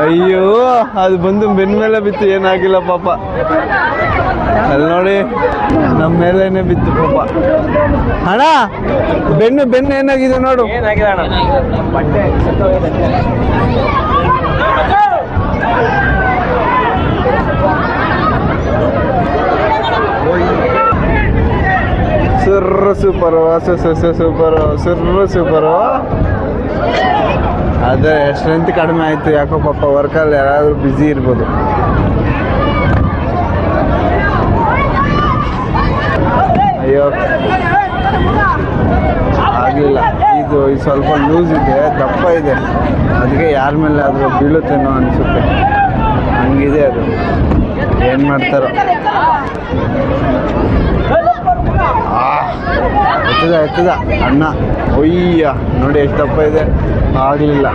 ಅಯ್ಯೋ ಅದು ಬಂದು ಬೆನ್ನ ಮೇಲೆ ಬಿತ್ತು, ಏನಾಗಿಲ್ಲ ಪಾಪ. ಅಲ್ಲಿ ನೋಡಿ ನಮ್ಮ ಮೇಲೇನೆ ಬಿತ್ತು ಪಾಪ. ಅಣ್ಣ ಬೆನ್ನು ಏನಾಗಿದೆ ನೋಡು. Super super. ಅದೇ ಸ್ಟ್ರೆಂತ್ ಕಡಿಮೆ ಆಯಿತು ಯಾಕೋ ಪಾಪ. ವರ್ಕಲ್ಲಿ ಯಾರಾದರೂ ಬ್ಯುಸಿ ಇರ್ಬೋದು. ಅಯ್ಯೋ ಆಗಲಿಲ್ಲ. ಇದು ಸ್ವಲ್ಪ ಲೂಸ್ ಇದೆ, ದಪ್ಪ ಇದೆ, ಅದಕ್ಕೆ ಯಾರ ಮೇಲೆ ಆದರೂ ಬೀಳುತ್ತೇನೋ ಅನಿಸುತ್ತೆ. ಹಂಗಿದೆ ಅದು, ಏನು ಮಾಡ್ತಾರೋ. ಎತ್ತದ ಅಣ್ಣ. ಒಯ್ಯ ನೋಡಿ ಎಷ್ಟು ದಪ್ಪ ಇದೆ. ಆಗಲಿಲ್ಲ.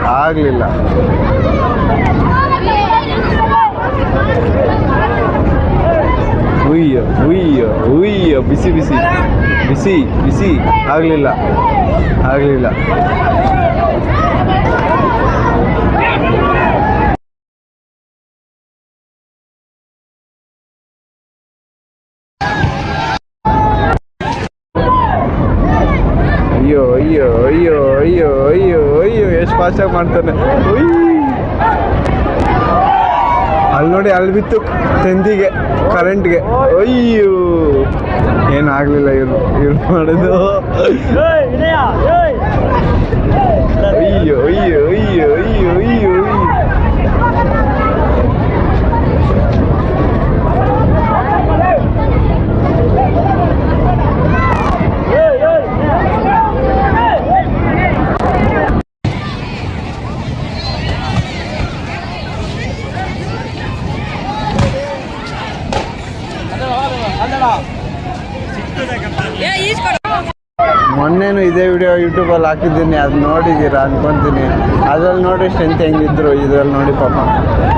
ಉಯ್ಯ ಬಿಸಿ. ಆಗಲಿಲ್ಲ. ಅಯ್ಯೋ ಎಷ್ಟು ಫಾಸ್ಟಾಗಿ ಮಾಡ್ತಾನೆ. ಅಲ್ಲಿ ನೋಡಿ, ಅಲ್ಲಿ ಬಿತ್ತು ತಂದಿಗೆ, ಕರೆಂಟ್ಗೆ. ಅಯ್ಯೋ ಏನಾಗಲಿಲ್ಲ ಇವ್ರು ಮಾಡೋದು. ಅಯ್ಯೋ ಮೊನ್ನೆನೂ ಇದೇ ವಿಡಿಯೋ ಯೂಟ್ಯೂಬಲ್ಲಿ ಹಾಕಿದ್ದೀನಿ, ಅದು ನೋಡಿದ್ದೀರಾ ಅನ್ಕೊತೀನಿ. ಅದ್ರಲ್ಲಿ ನೋಡಿ ಸ್ಟ್ರೆಂತ್ ಹೆಂಗಿದ್ರು, ಇದರಲ್ಲಿ ನೋಡಿ ಪಾಪ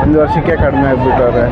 1 ವರ್ಷಕ್ಕೆ ಕಡಿಮೆ ಆಗಿಬಿಟ್ಟವ್ರೆ.